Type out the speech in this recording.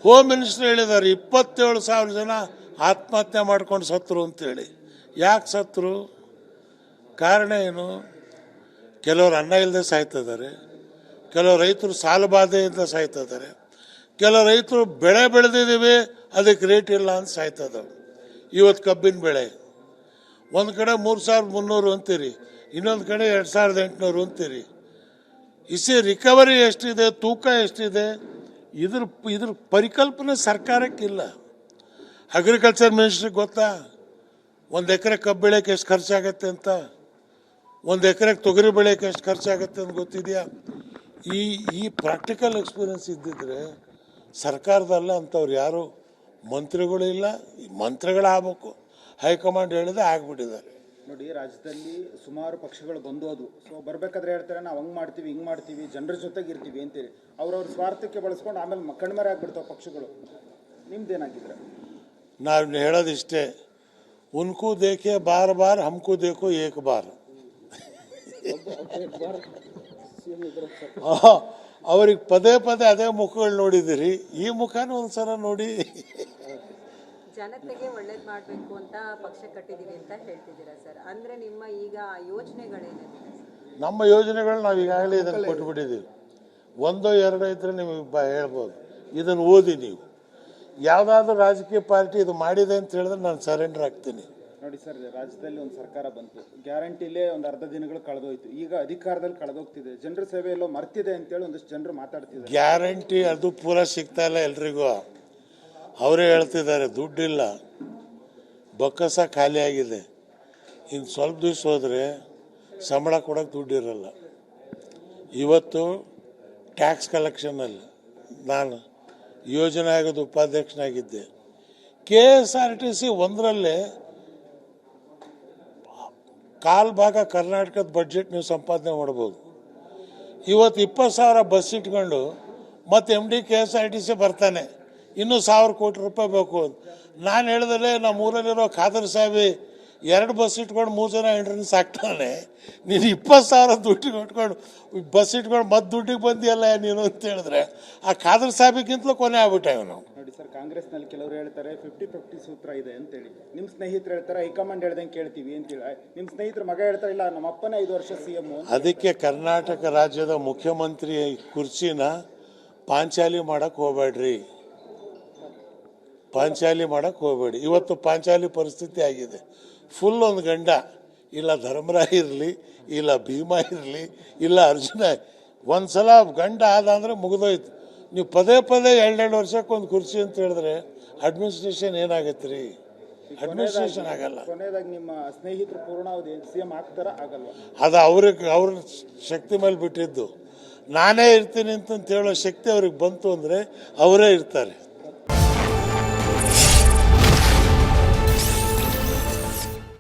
Home minister ಹೇಳಿದ್ದಾರೆ 27,000 ಜನ ಆತ್ಮಹತ್ಯೆ ಮಾಡ್ಕೊಂಡು ಸತ್ತರು ಅಂತೇಳಿ. ಯಾಕೆ ಸತ್ತರು? ಕಾರಣ ಏನು? ಕೆಲವರು ಅನ್ನ ಇಲ್ಲದೆ ಸಾಯ್ತಿದ್ದಾರೆ, ಕೆಲವು ರೈತರು ಸಾಲಬಾಧೆಯಿಂದ ಸಾಯ್ತಿದ್ದಾರೆ, ಕೆಲವು ರೈತರು ಬೆಳೆ ಬೆಳೆದಿದ್ದೀವಿ ಅದಕ್ಕೆ ರೇಟ್ ಇಲ್ಲ ಅಂತ ಸಾಯ್ತದವು. ಇವತ್ತು ಕಬ್ಬಿನ ಬೆಳೆ ಒಂದು ಕಡೆ 3,300 ಅಂತೀರಿ, ಇನ್ನೊಂದು ಕಡೆ 2,800 ಅಂತೀರಿ. ಇಸಿ ರಿಕವರಿ ಎಷ್ಟಿದೆ, ತೂಕ ಎಷ್ಟಿದೆ, ಇದ್ರ ಪರಿಕಲ್ಪನೆ ಸರ್ಕಾರಕ್ಕಿಲ್ಲ. ಅಗ್ರಿಕಲ್ಚರ್ ಮಿನಿಸ್ಟ್ರಿಗೆ ಗೊತ್ತಾ ಒಂದು ಎಕರೆ ಕಬ್ಬು ಬೆಳೆಯೋಕೆ ಎಷ್ಟು ಖರ್ಚಾಗತ್ತೆ ಅಂತ? ಒಂದು ಎಕರೆಗೆ ತೊಗರಿ ಬೆಳೆಯೋಕೆ ಎಷ್ಟು ಖರ್ಚಾಗತ್ತೆ ಅಂತ ಗೊತ್ತಿದೆಯಾ? ಈ ಪ್ರಾಕ್ಟಿಕಲ್ ಎಕ್ಸ್ಪೀರಿಯನ್ಸ್ ಇದ್ದಿದ್ರೆ ಸರ್ಕಾರದಲ್ಲ ಅಂಥವ್ರು ಯಾರು ಮಂತ್ರಿಗಳು ಇಲ್ಲ. ಮಂತ್ರಿಗಳಾಗಬೇಕು, ಹೈಕಮಾಂಡ್ ಹೇಳಿದೆ ಆಗ್ಬಿಟ್ಟಿದ್ದಾರೆ. ನೋಡಿ, ರಾಜ್ಯದಲ್ಲಿ ಸುಮಾರು ಪಕ್ಷಗಳು ಬಂದು ಅದು ಬರ್ಬೇಕಾದ್ರೆ ಹೇಳ್ತಾರೆ ನಾವು ಹಂಗೆ ಮಾಡ್ತೀವಿ ಹಿಂಗೆ ಮಾಡ್ತೀವಿ ಜನರ ಜೊತೆಗೆ ಇರ್ತೀವಿ ಅಂತೇಳಿ ಅವ್ರವ್ರ ಸ್ವಾರ್ಥಕ್ಕೆ ಬಳಸ್ಕೊಂಡು ಆಮೇಲೆ ಕಣ್ಮರೆ ಆಗ್ಬಿಡ್ತಾವೆ ಪಕ್ಷಗಳು. ನಿಮ್ದೇನಾಗಿದ್ರೆ ನಾವು ಹೇಳೋದಿಷ್ಟೇ, ಉನ್ಕೂ ದೇಖೆ ಬಾರ್ ಬಾರ್ ಹಮ್ಕೂ ದೇಖೋ ಏಕ್ ಬಾರ್. ಅವ್ರಿಗೆ ಪದೇ ಪದೇ ಅದೇ ಮುಖಗಳು ನೋಡಿದಿರಿ, ಈ ಮುಖನೂ ಒಂದ್ಸಲ ನೋಡಿ. ಜನತೆಗೆ ಒಳ್ಳೇದು ಮಾಡಬೇಕು ಅಂತ ಪಕ್ಷ ಕಟ್ಟಿದ್ದೀವಿ ಅಂತ ಹೇಳ್ತಿದ್ದೀರಾ ಸರ್. ಅಂದ್ರೆ ನಿಮ್ಮ ಈಗ ಯೋಜನೆಗಳೇನಿದೆ? ನಮ್ಮ ಯೋಜನೆಗಳು ನಾವು ಈಗಾಗಲೇ ಇದನ್ನು ಕೊಟ್ಬಿಟ್ಟಿದ್ದೀವಿ. 1-2 ಇದ್ರೆ ನಿಮಗೆ ಹೇಳ್ಬೋದು. ಇದನ್ನು ಓದಿ ನೀವು. ಯಾವುದಾದ್ರೂ ರಾಜಕೀಯ ಪಾರ್ಟಿ ಇದು ಮಾಡಿದೆ ಅಂತ ಹೇಳಿದ್ರೆ ನಾನು ಸರೆಂಡರ್ ಆಗ್ತೀನಿ. ನೋಡಿ ಸರ್, ರಾಜ್ಯದಲ್ಲಿ ಒಂದು ಸರ್ಕಾರ ಬಂತು, ಗ್ಯಾರಂಟಿಲೇ ಒಂದು ಅರ್ಧ ದಿನಗಳು ಕಳೆದೋಯ್ತು, ಈಗ ಅಧಿಕಾರದಲ್ಲಿ ಕಳೆದೋಗ್ತಿದೆ, ಜನರ ಸೇವೆ ಎಲ್ಲೋ ಮರ್ತಿದೆ ಅಂತೇಳಿ ಒಂದಷ್ಟು ಜನರು ಮಾತಾಡ್ತಿದ್ದಾರೆ. ಗ್ಯಾರಂಟಿ ಅದು ಪೂರ ಸಿಗ್ತಾ ಇಲ್ಲ ಎಲ್ರಿಗೂ. ಅವರೇ ಹೇಳ್ತಿದ್ದಾರೆ ದುಡ್ಡಿಲ್ಲ, ಬೊಕ್ಕಸ ಖಾಲಿ ಆಗಿದೆ, ಇನ್ನು ಸ್ವಲ್ಪ ದಿವಸ ಹೋದರೆ ಸಂಬಳ ಕೊಡೋಕೆ ದುಡ್ಡಿರಲ್ಲ. ಇವತ್ತು ಟ್ಯಾಕ್ಸ್ ಕಲೆಕ್ಷನಲ್ಲಿ ನಾನು ಯೋಜನೆ ಆಗೋದು ಉಪಾಧ್ಯಕ್ಷನಾಗಿದ್ದೆ. KSRTC 1ರಲ್ಲೇ ಕಾಲು ಭಾಗ ಕರ್ನಾಟಕದ ಬಡ್ಜೆಟ್ ನೀವು ಸಂಪಾದನೆ ಮಾಡ್ಬೋದು. ಇವತ್ತು 20,000 ಬಸ್ ಇಟ್ಕೊಂಡು ಮತ್ತು MD KSRTC ಬರ್ತಾನೆ, ಇನ್ನೂ 1,000 ಕೋಟಿ ರೂಪಾಯಿ ಬೇಕು. ನಾನು ಹೇಳಿದ್ರೆ ನಮ್ಮ ಊರಲ್ಲಿರೋ ಖಾದರ್ ಸಾಹೇಬಿ 2 ಬಸ್ ಇಟ್ಕೊಂಡು 3 ಜನ ಎಂಟ್ರೆನ್ಸ್ ಹಾಕ್ತಾನೆ. ನೀನು 20,000 ದುಡ್ಡಿಗೆ ಇಟ್ಕೊಂಡು ಬಸ್ ಇಟ್ಕೊಂಡು ಮತ್ತೆ ದುಡ್ಡಿಗೆ ಬಂದಿಯಲ್ಲ ನೀನು ಅಂತ ಹೇಳಿದ್ರೆ ಆ ಖಾದರ್ ಸಾಹೇಬಿಗಿಂತಲೂ ಕೊನೆ ಆಗ್ಬಿಟ್ಟೆ ಇವನು. ನೋಡಿ ಸರ್, ಕಾಂಗ್ರೆಸ್ನಲ್ಲಿ ಕೆಲವರು ಹೇಳ್ತಾರೆ 50-50 ಸೂತ್ರ ಇದೆ ಅಂತೇಳಿ. ನಿಮ್ಮ ಸ್ನೇಹಿತರು ಹೇಳ್ತಾರೆ ಹೈಕಮಾಂಡ್ ಹೇಳ್ದಂಗೆ ಕೇಳ್ತೀವಿ ಅಂತೇಳಿ. ನಿಮ್ಮ ಸ್ನೇಹಿತರ ಮಗ ಹೇಳ್ತಾರೆ ಇಲ್ಲ ನಮ್ಮ ಅಪ್ಪನೇ 5 ವರ್ಷ CM. ಅದಕ್ಕೆ ಕರ್ನಾಟಕ ರಾಜ್ಯದ ಮುಖ್ಯಮಂತ್ರಿ ಕುರ್ಚಿನ ಪಾಂಚಾಲಿ ಮಾಡಕ್ಕೆ ಹೋಗ್ಬೇಡ್ರಿ, ಪಾಂಚಾಲಿ ಮಾಡಕ್ಕೆ ಹೋಗ್ಬೇಡಿ. ಇವತ್ತು ಪಾಂಚಾಲಿ ಪರಿಸ್ಥಿತಿ ಆಗಿದೆ. ಫುಲ್ ಒಂದು ಗಂಡ, ಇಲ್ಲ ಧರ್ಮರಾಯ ಇರಲಿ, ಇಲ್ಲ ಭೀಮ ಇರಲಿ, ಇಲ್ಲ ಅರ್ಜುನ, ಒಂದು ಸಲ ಗಂಡ ಆದ ಅಂದರೆ ಮುಗಿದೋಯ್ತು. ನೀವು ಪದೇ ಪದೇ 2 ವರ್ಷಕ್ಕೆ ಒಂದು ಕುರ್ಚಿ ಅಂತ ಹೇಳಿದ್ರೆ ಅಡ್ಮಿನಿಸ್ಟ್ರೇಷನ್ ಏನಾಗತ್ತೆ ರೀ? ಅಡ್ಮಿನಿಸ್ಟ್ರೇಷನ್ ಆಗಲ್ಲ. ಕೊನೆಯದಾಗಿ ನಿಮ್ಮ ಸ್ನೇಹಿತರು ಪೂರ್ಣಾವಧಿ CM ಆಗ್ತಾರ ಆಗಲ್ವಾ? ಅದು ಅವ್ರ ಶಕ್ತಿ ಮೇಲೆ ಬಿಟ್ಟಿದ್ದು. ನಾನೇ ಇರ್ತೀನಿ ಅಂತ ಹೇಳೋ ಶಕ್ತಿ ಅವ್ರಿಗೆ ಬಂತು ಅಂದರೆ ಅವರೇ ಇರ್ತಾರೆ.